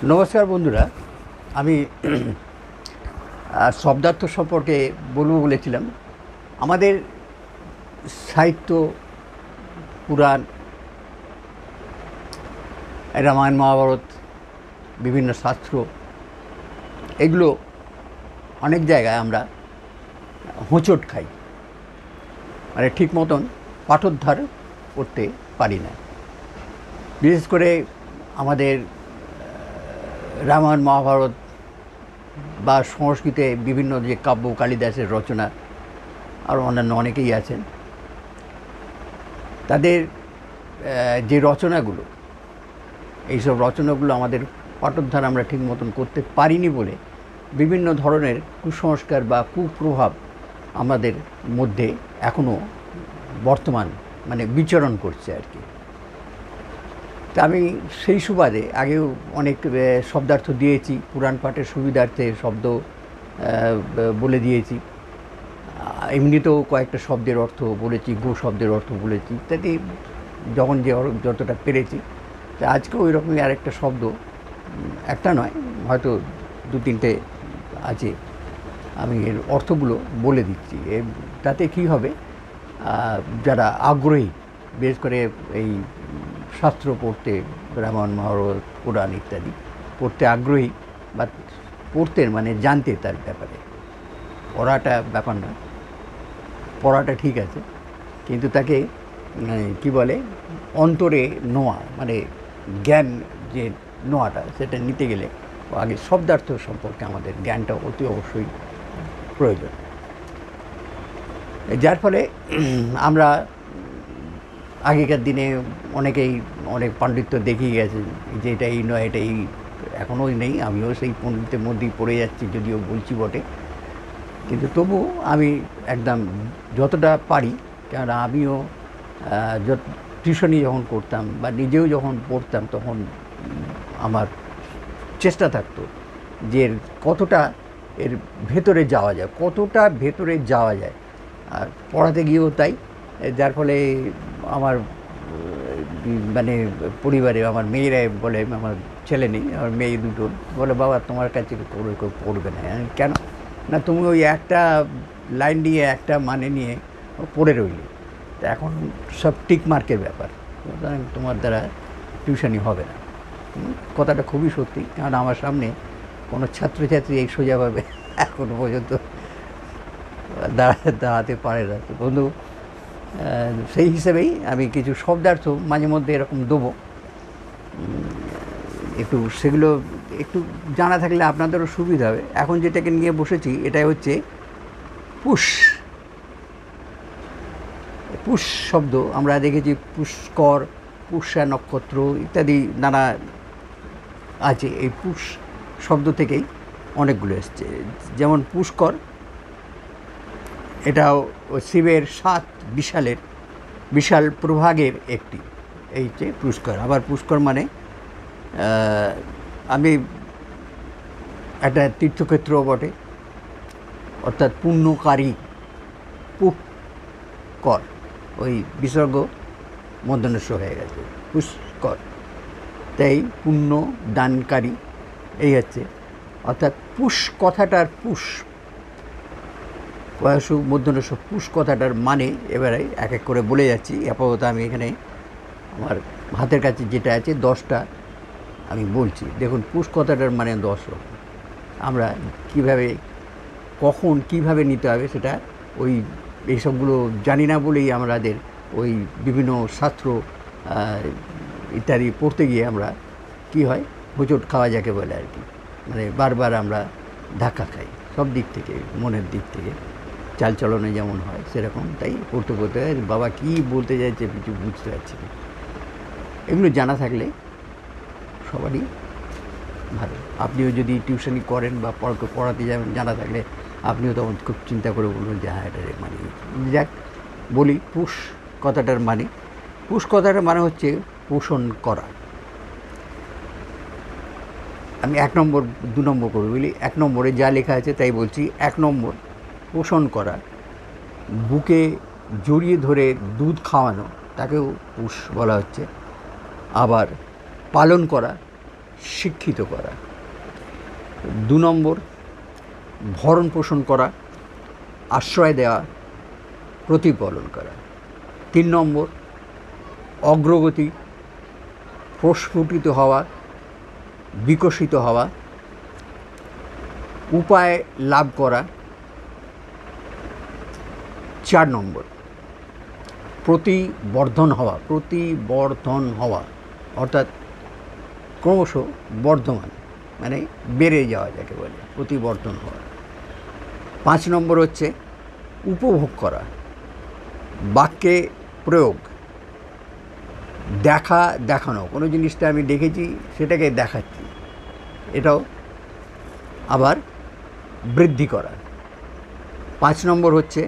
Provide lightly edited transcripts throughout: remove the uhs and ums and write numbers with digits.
নমস্কার বন্ধুরা, আমি শব্দার্থ সম্পর্কে বলবো বলেছিলাম। আমাদের সাহিত্য, পুরাণ, রামায়ণ, মহাভারত, বিভিন্ন শাস্ত্র, এগুলো অনেক জায়গায় আমরা হোঁচট খাই, মানে ঠিক মতন পাঠোদ্ধার করতে পারি না। বিশেষ করে আমাদের রামায়ণ, মহাভারত বা সংস্কৃতে বিভিন্ন যে কাব্য, কালিদাসের রচনা, আর অন্যান্য অনেকেই আছেন, তাদের যে রচনাগুলো, এইসব রচনাগুলো আমাদের পাঠোদ্ধার আমরা ঠিক মতন করতে পারিনি বলে বিভিন্ন ধরনের কুসংস্কার বা কুপ্রভাব আমাদের মধ্যে এখনও বর্তমান মানে বিচরণ করছে আর কি। তা আমি সেই সুবাদে আগেও অনেক শব্দার্থ দিয়েছি, পুরাণ পাঠের সুবিধার্থে শব্দ বলে দিয়েছি, এমনিতেও কয়েকটা শব্দের অর্থ বলেছি, গো শব্দের অর্থ বলেছি ইত্যাদি, যখন যতটা পেরেছি। তা আজকেও ওই রকমই আরেকটা শব্দ, একটা নয়, হয়তো দু তিনটে আছে, আমি এর অর্থগুলো বলে দিচ্ছি। তাতে কী হবে, যারা আগ্রহী, বিশেষ করে এই শাস্ত্র পড়তে, রামায়ণ, মহাভারত, পুরাণ ইত্যাদি পড়তে আগ্রহী, বা পড়তে মানে জানতে, তার ব্যাপারে পড়াটা ব্যাপার না, পড়াটা ঠিক আছে, কিন্তু তাকে কি বলে, অন্তরে নোয়া, মানে জ্ঞান যে নোয়াটা, সেটা নিতে গেলে আগে শব্দার্থ সম্পর্কে আমাদের জ্ঞানটা অতি অবশ্যই প্রয়োজন। যার ফলে আমরা আগেকার দিনে অনেকেই অনেক পাণ্ডিত্য দেখিয়ে গেছে যে এটা এই নয়, এটা এই, এখনও নেই, আমিও সেই পণ্ডিতের মধ্যেই পড়ে যাচ্ছি, যদিও বলছি বটে, কিন্তু তবু আমি একদম যতটা পারি, কেননা আমিও টিউশনি যখন করতাম বা নিজেও যখন পড়তাম, তখন আমার চেষ্টা থাকতো যে কতটা এর ভেতরে যাওয়া যায়, কতটা ভেতরে যাওয়া যায়, আর পড়াতে গিয়েও তাই। যার ফলে আমার মানে পরিবারে আমার মেয়েরা বলে, আমার ছেলে নেই, আমার মেয়ে দুটো বলে, বাবা তোমার কাছে পড়বে না। কেন না, তুমি ওই একটা লাইন নিয়ে, একটা মানে নিয়ে পড়ে রইলে, তা এখন সব টিক মার্কের ব্যাপার, সুতরাং তোমার দ্বারা টিউশনি হবে না। কথাটা খুবই সত্যি, কারণ আমার সামনে কোনো ছাত্রছাত্রী এই সোজাভাবে এখনও পর্যন্ত দাঁড়াতে পারে না। তো বন্ধু, সেই হিসেবেই আমি কিছু শব্দার্থ মাঝে মধ্যে এরকম দেবো, একটু সেগুলো একটু জানা থাকলে আপনাদেরও সুবিধা হবে। এখন যেটাকে নিয়ে বসেছি, এটাই হচ্ছে পুষ। পুষ শব্দ আমরা দেখেছি, পুষ্কর, পুষ্যা নক্ষত্র ইত্যাদি নানা আছে। এই পুষ শব্দ থেকেই অনেকগুলো এসছে, যেমন পুষ্কর, এটাও শিবের 7 বিশাল প্রভাগের একটি, এই যে পুষ্কর। আবার পুষ্কর মানে আমি একটা তীর্থক্ষেত্র বটে, অর্থাৎ পুণ্যকারী, পুষ্কর, ওই বিসর্গ মধ্যনস্য হয়ে গেছে, পুষ্কর, তাই পুণ্য দানকারী, এই হচ্ছে, অর্থাৎ পুষ কথাটার পুষ, বয়সু মধ্যনস্য, পুষ কথাটার মানে এবারে এক এক করে বলে যাচ্ছি। আপাতত আমি এখানে আমার হাতের কাছে যেটা আছে 10টা আমি বলছি। দেখুন, পুষ কথাটার মানে 10 রকম। আমরা কীভাবে, কখন, কীভাবে নিতে হবে, সেটা ওই এইসবগুলো জানি না বলেই আমাদের ওই বিভিন্ন শাস্ত্র ইত্যাদি পড়তে গিয়ে আমরা কি হয়, হোঁচট খাওয়া যাকে বলে আর কি, মানে বারবার আমরা ধাক্কা খাই সব দিক থেকে, মনের দিক থেকে, চালচলনে যেমন হয় সেরকম। তাই পড়তে পড়তে বাবা কী বলতে চাইছে কিছু বুঝতে পারছি না। এগুলো জানা থাকলে সবারই ভালো। আপনিও যদি টিউশনি করেন বা পড়াতে যাবেন, জানা থাকলে আপনিও তখন খুব চিন্তা করে বলবেন যে হ্যাঁ, এটার মানে, যাক বলি পুষ কথাটার মানে। পুষ কথাটার মানে হচ্ছে পোষণ করা। আমি 1 নম্বর 2 নম্বর করে বলি। 1 নম্বরে যা লেখা আছে তাই বলছি। 1 নম্বর, পোষণ করা, বুকে জড়িয়ে ধরে দুধ খাওয়ানো, তাকেও পুষ বলা হচ্ছে। আবার পালন করা, শিক্ষিত করা। 2 নম্বর ভরণ পোষণ করা, আশ্রয় দেওয়া, প্রতিপালন করা। 3 নম্বর অগ্রগতি, প্রস্ফুটিত হওয়া, বিকশিত হওয়া, উপায় লাভ করা। 4 নম্বর প্রতিবর্ধন হওয়া অর্থাৎ ক্রমশ বর্ধমান, মানে বেড়ে যাওয়া যাকে বলে প্রতিবর্ধন হওয়া। 5 নম্বর হচ্ছে উপভোগ করা, বাক্যে প্রয়োগ, দেখানো, কোনো জিনিসটা আমি দেখেছি সেটাকে দেখাচ্ছি, এটাও আবার বৃদ্ধি করা। 5 নম্বর হচ্ছে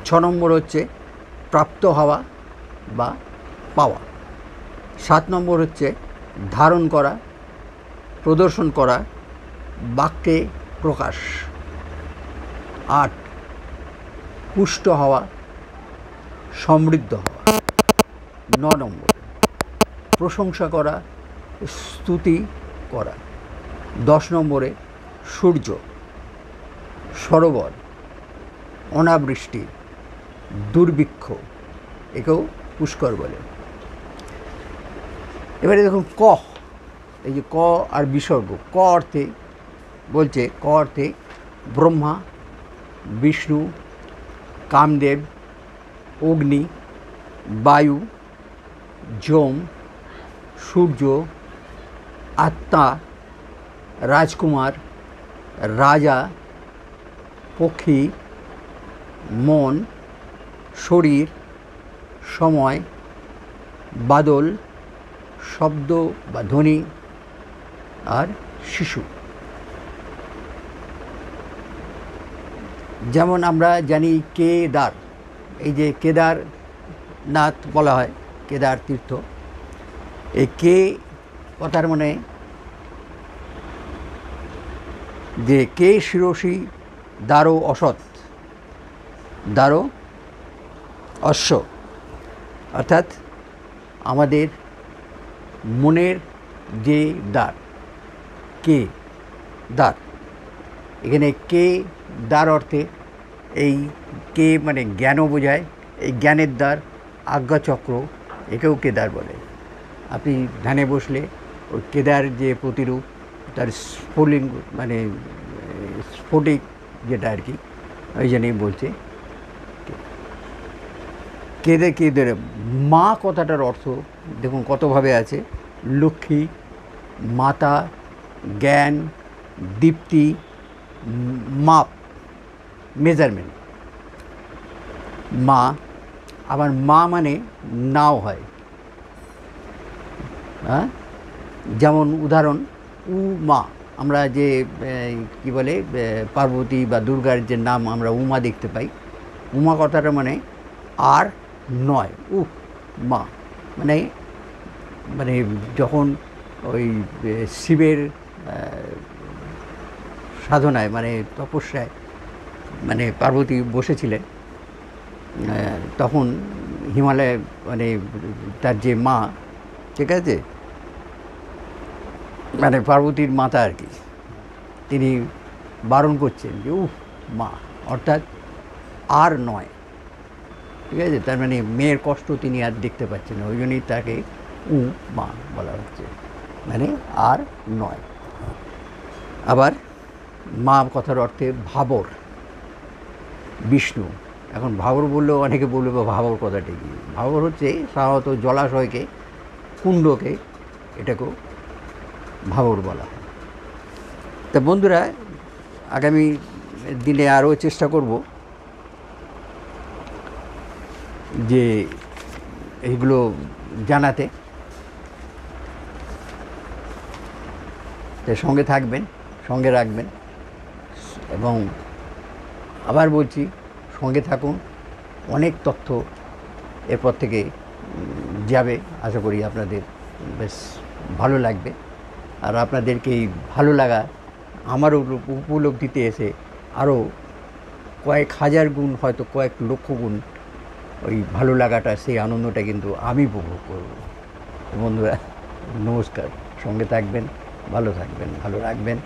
6 নম্বর হচ্ছে প্রাপ্ত হওয়া বা পাওয়া। 7 নম্বর হচ্ছে ধারণ করা, প্রদর্শন করা, বাক্যে প্রকাশ। 8 পুষ্ট হওয়া, সমৃদ্ধ হওয়া। 9 নম্বর প্রশংসা করা, স্তুতি করা। 10 নম্বরে সূর্য, সরোবর, অনাবৃষ্টি, দুর্ভিক্ষ, একেও পুষ্কর বলে। এবারে দেখুন ক, এই যে ক আর বিসর্গ। ক অর্থে বলছে, ক অর্থে ব্রহ্মা, বিষ্ণু, কামদেব, অগ্নি, বায়ু, যম, সূর্য, আত্মা, রাজকুমার, রাজা, পক্ষী, মন, শরীর, সময়, বাদল, শব্দ বা ধ্বনি, আর শিশু। যেমন আমরা জানি কেদার, এই যে কেদারনাথ বলা হয়, কেদার তীর্থ, এই কে কথার মানে যে কে শিরসী দ্বারো অসৎ, দ্বারো অশ্ব, অর্থাৎ আমাদের মনের যে দ্বার, কে দ্বার, এখানে কে দ্বার অর্থে এই কে মানে জ্ঞানও বোঝায়, এই জ্ঞানের দ্বার, আজ্ঞাচক্র, একেও কেদার বলে। আপনি ধ্যানে বসলে ওই কেদার যে প্রতিরূপ, তার স্ফুলিঙ্গ মানে স্ফটিক যেটা আর কি, ওই জন্যই বলছে কেদে। মা কথাটার অর্থ দেখুন কতভাবে আছে: লক্ষ্মী, মাতা, জ্ঞান, দীপ্তি, মাপ, মেজারমেন্ট। মা, আবার মা মানে নাও হয়, হ্যাঁ, যেমন উদাহরণ উমা, আমরা যে কি বলে পার্বতী বা দুর্গার যে নাম আমরা উমা দেখতে পাই, উমা কথাটা মানে আর নয়, মা মানে মানে যখন ওই শিবের সাধনায় মানে তপস্যায় মানে পার্বতী বসেছিলেন, তখন হিমালয়ে মানে তার যে মা, ঠিক আছে, মানে পার্বতীর মাতা আর কি, তিনি বারণ করছেন যে মা, অর্থাৎ আর নয়, ঠিক আছে, তার মানে মেয়ের কষ্ট তিনি আর দেখতে পাচ্ছেন না, ওই জন্যই তাকে মা বলা হচ্ছে, মানে আর নয়। আবার মা কথার অর্থে ভাবর, বিষ্ণু। এখন ভাবর বললেও অনেকে বলবে ভাবর কথাটা কি? ভাবর হচ্ছে সাধারণত জলাশয়কে, কুণ্ডকে, এটাকেও ভাবর বলা হয়। তা বন্ধুরা, আগামী দিনে আরও চেষ্টা করব যে এইগুলো জানাতে, তাই সঙ্গে থাকবেন, সঙ্গে রাখবেন, এবং আবার বলছি সঙ্গে থাকুন, অনেক তথ্য এরপর থেকে যাবে, আশা করি আপনাদের বেশ ভালো লাগবে। আর আপনাদেরকে এই ভালো লাগা আমারও উপলব্ধিতে এসে আরও কয়েক হাজার গুণ, হয়তো কয়েক লক্ষ গুণ ওই ভালো লাগাটা, সেই আনন্দটা কিন্তু আমি উপভোগ করব। বন্ধুরা, নমস্কার। সঙ্গে থাকবেন, ভালো থাকবেন, ভালো রাখবেন।